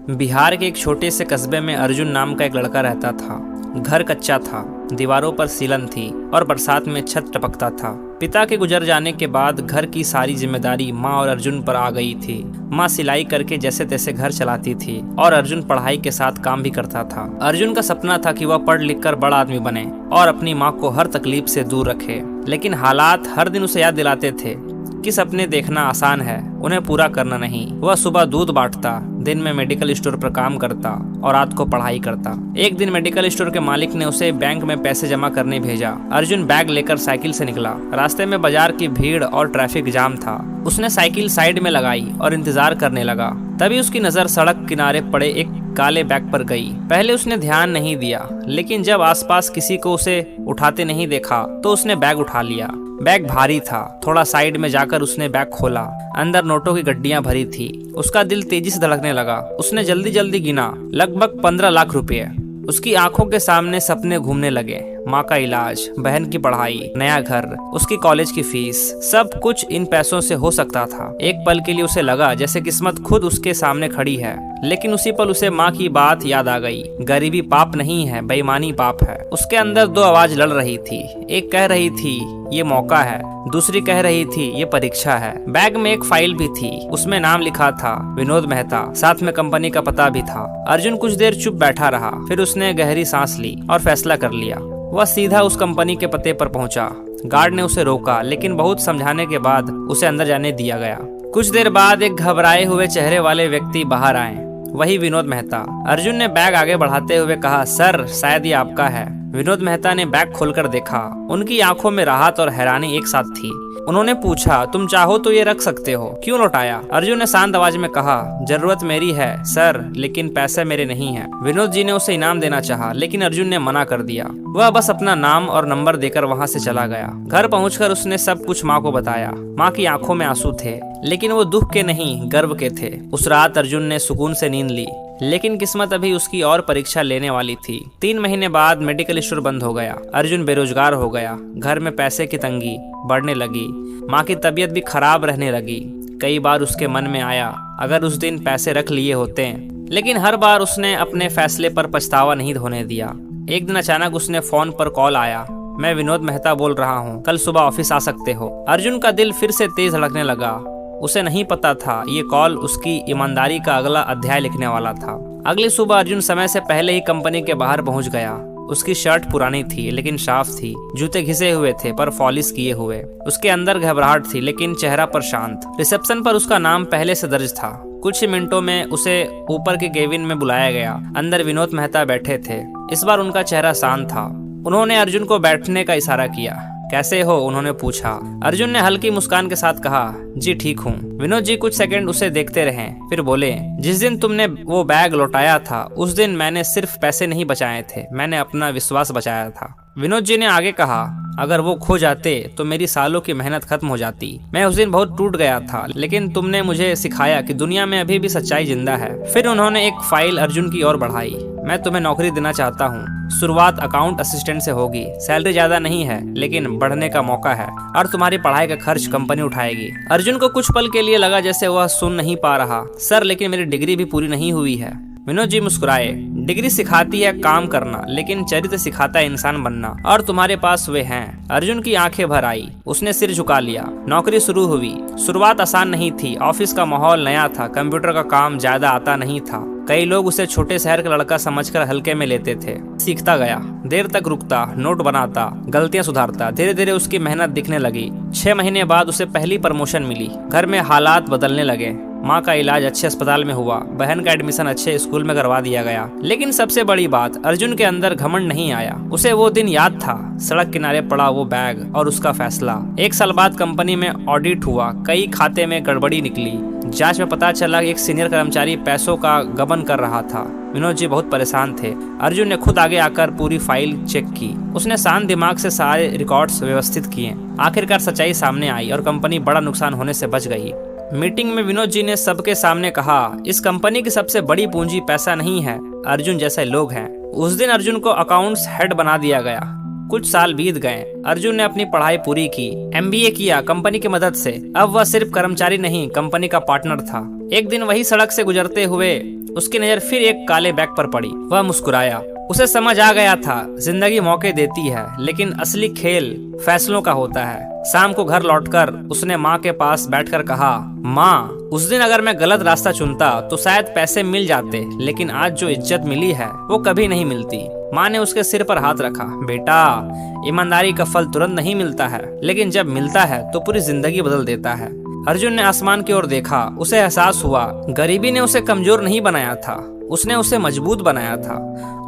बिहार के एक छोटे से कस्बे में अर्जुन नाम का एक लड़का रहता था। घर कच्चा था, दीवारों पर सीलन थी और बरसात में छत टपकता था। पिता के गुजर जाने के बाद घर की सारी जिम्मेदारी माँ और अर्जुन पर आ गई थी। माँ सिलाई करके जैसे तैसे घर चलाती थी और अर्जुन पढ़ाई के साथ काम भी करता था। अर्जुन का सपना था कि वह पढ़ लिख कर बड़ा आदमी बने और अपनी माँ को हर तकलीफ से दूर रखे, लेकिन हालात हर दिन उसे याद दिलाते थे कि सपने देखना आसान है, उन्हें पूरा करना नहीं। वह सुबह दूध बांटता, दिन में मेडिकल स्टोर पर काम करता और रात को पढ़ाई करता। एक दिन मेडिकल स्टोर के मालिक ने उसे बैंक में पैसे जमा करने भेजा। अर्जुन बैग लेकर साइकिल से निकला। रास्ते में बाजार की भीड़ और ट्रैफिक जाम था। उसने साइकिल साइड में लगाई और इंतजार करने लगा। तभी उसकी नजर सड़क किनारे पड़े एक काले बैग पर गई। पहले उसने ध्यान नहीं दिया, लेकिन जब आसपास किसी को उसे उठाते नहीं देखा तो उसने बैग उठा लिया। बैग भारी था। थोड़ा साइड में जाकर उसने बैग खोला। अंदर नोटों की गड्डियां भरी थी। उसका दिल तेजी से धड़कने लगा। उसने जल्दी जल्दी गिना, लगभग 15 लाख रुपए। उसकी आंखों के सामने सपने घूमने लगे। माँ का इलाज, बहन की पढ़ाई, नया घर, उसकी कॉलेज की फीस, सब कुछ इन पैसों से हो सकता था। एक पल के लिए उसे लगा जैसे किस्मत खुद उसके सामने खड़ी है, लेकिन उसी पल उसे माँ की बात याद आ गई। गरीबी पाप नहीं है, बेईमानी पाप है। उसके अंदर दो आवाज लड़ रही थी। एक कह रही थी ये मौका है, दूसरी कह रही थी ये परीक्षा है। बैग में एक फाइल भी थी, उसमें नाम लिखा था विनोद मेहता, साथ में कंपनी का पता भी था। अर्जुन कुछ देर चुप बैठा रहा, फिर उसने गहरी सांस ली और फैसला कर लिया। वह सीधा उस कंपनी के पते पर पहुंचा। गार्ड ने उसे रोका, लेकिन बहुत समझाने के बाद उसे अंदर जाने दिया गया। कुछ देर बाद एक घबराए हुए चेहरे वाले व्यक्ति बाहर आए, वही विनोद मेहता। अर्जुन ने बैग आगे बढ़ाते हुए कहा, सर शायद ये आपका है। विनोद मेहता ने बैग खोलकर देखा। उनकी आंखों में राहत और हैरानी एक साथ थी। उन्होंने पूछा, तुम चाहो तो ये रख सकते हो, क्यों लौटाया? अर्जुन ने शांत आवाज में कहा, जरूरत मेरी है सर, लेकिन पैसे मेरे नहीं हैं। विनोद जी ने उसे इनाम देना चाहा, लेकिन अर्जुन ने मना कर दिया। वह बस अपना नाम और नंबर देकर वहाँ से चला गया। घर पहुंचकर उसने सब कुछ माँ को बताया। माँ की आंखों में आंसू थे, लेकिन वो दुख के नहीं, गर्व के थे। उस रात अर्जुन ने सुकून से नींद ली, लेकिन किस्मत अभी उसकी और परीक्षा लेने वाली थी। 3 महीने बाद मेडिकल स्टोर बंद हो गया। अर्जुन बेरोजगार हो गया। घर में पैसे की तंगी बढ़ने लगी। माँ की तबीयत भी खराब रहने लगी। कई बार उसके मन में आया, अगर उस दिन पैसे रख लिए होते, लेकिन हर बार उसने अपने फैसले पर पछतावा नहीं होने दिया। एक दिन अचानक उसने फोन पर कॉल आया, मैं विनोद मेहता बोल रहा हूँ, कल सुबह ऑफिस आ सकते हो। अर्जुन का दिल फिर से तेज धड़कने लगा। उसे नहीं पता था ये कॉल उसकी ईमानदारी का अगला अध्याय लिखने वाला था। अगली सुबह अर्जुन समय से पहले ही कंपनी के बाहर पहुंच गया। उसकी शर्ट पुरानी थी लेकिन साफ थी। जूते घिसे हुए थे पर पॉलिश किए हुए। उसके अंदर घबराहट थी लेकिन चेहरा पर शांत। रिसेप्शन पर उसका नाम पहले से दर्ज था। कुछ ही मिनटों में उसे ऊपर के केबिन में बुलाया गया। अंदर विनोद मेहता बैठे थे। इस बार उनका चेहरा शांत था। उन्होंने अर्जुन को बैठने का इशारा किया। कैसे हो, उन्होंने पूछा। अर्जुन ने हल्की मुस्कान के साथ कहा, जी ठीक हूँ। विनोद जी कुछ सेकंड उसे देखते रहे, फिर बोले, जिस दिन तुमने वो बैग लौटाया था उस दिन मैंने सिर्फ पैसे नहीं बचाए थे, मैंने अपना विश्वास बचाया था। विनोद जी ने आगे कहा, अगर वो खो जाते तो मेरी सालों की मेहनत खत्म हो जाती। मैं उस दिन बहुत टूट गया था, लेकिन तुमने मुझे सिखाया कि दुनिया में अभी भी सच्चाई जिंदा है। फिर उन्होंने एक फाइल अर्जुन की ओर बढ़ाई। मैं तुम्हें नौकरी देना चाहता हूँ। शुरुआत अकाउंट असिस्टेंट से होगी। सैलरी ज्यादा नहीं है, लेकिन बढ़ने का मौका है और तुम्हारी पढ़ाई का खर्च कंपनी उठाएगी। अर्जुन को कुछ पल के लिए लगा जैसे वह सुन नहीं पा रहा। सर, लेकिन मेरी डिग्री भी पूरी नहीं हुई है। विनोद जी मुस्कुराए। डिग्री सिखाती है काम करना, लेकिन चरित्र सिखाता है इंसान बनना, और तुम्हारे पास वे हैं। अर्जुन की आंखें भर आई। उसने सिर झुका लिया। नौकरी शुरू हुई। शुरुआत आसान नहीं थी। ऑफिस का माहौल नया था। कंप्यूटर का काम ज्यादा आता नहीं था। कई लोग उसे छोटे शहर का लड़का समझकर हल्के में लेते थे। सीखता गया, देर तक रुकता, नोट बनाता, गलतियां सुधारता। धीरे धीरे उसकी मेहनत दिखने लगी। 6 महीने बाद उसे पहली प्रमोशन मिली। घर में हालात बदलने लगे। माँ का इलाज अच्छे अस्पताल में हुआ। बहन का एडमिशन अच्छे स्कूल में करवा दिया गया। लेकिन सबसे बड़ी बात, अर्जुन के अंदर घमंड नहीं आया। उसे वो दिन याद था, सड़क किनारे पड़ा वो बैग और उसका फैसला। 1 साल बाद कंपनी में ऑडिट हुआ। कई खाते में गड़बड़ी निकली। जांच में पता चला कि एक सीनियर कर्मचारी पैसों का गबन कर रहा था। विनोद जी बहुत परेशान थे। अर्जुन ने खुद आगे आकर पूरी फाइल चेक की। उसने शांत दिमाग से सारे रिकॉर्ड्स व्यवस्थित किए। आखिरकार सच्चाई सामने आई और कंपनी बड़ा नुकसान होने से बच गई। मीटिंग में विनोद जी ने सबके सामने कहा, इस कंपनी की सबसे बड़ी पूंजी पैसा नहीं है, अर्जुन जैसे लोग हैं। उस दिन अर्जुन को अकाउंट्स हेड बना दिया गया। कुछ साल बीत गए। अर्जुन ने अपनी पढ़ाई पूरी की, MBA किया कंपनी की मदद से। अब वह सिर्फ कर्मचारी नहीं, कंपनी का पार्टनर था। एक दिन वही सड़क से गुजरते हुए उसकी नजर फिर एक काले बैग पर पड़ी। वह मुस्कुराया। उसे समझ आ गया था जिंदगी मौके देती है, लेकिन असली खेल फैसलों का होता है। शाम को घर लौटकर उसने माँ के पास बैठकर कहा, माँ, उस दिन अगर मैं गलत रास्ता चुनता तो शायद पैसे मिल जाते, लेकिन आज जो इज्जत मिली है वो कभी नहीं मिलती। माँ ने उसके सिर पर हाथ रखा। बेटा, ईमानदारी का फल तुरंत नहीं मिलता है, लेकिन जब मिलता है तो पूरी जिंदगी बदल देता है। अर्जुन ने आसमान की ओर देखा। उसे एहसास हुआ गरीबी ने उसे कमजोर नहीं बनाया था, उसने उसे मजबूत बनाया था।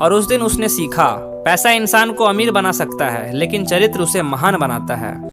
और उस दिन उसने सीखा, पैसा इंसान को अमीर बना सकता है, लेकिन चरित्र उसे महान बनाता है।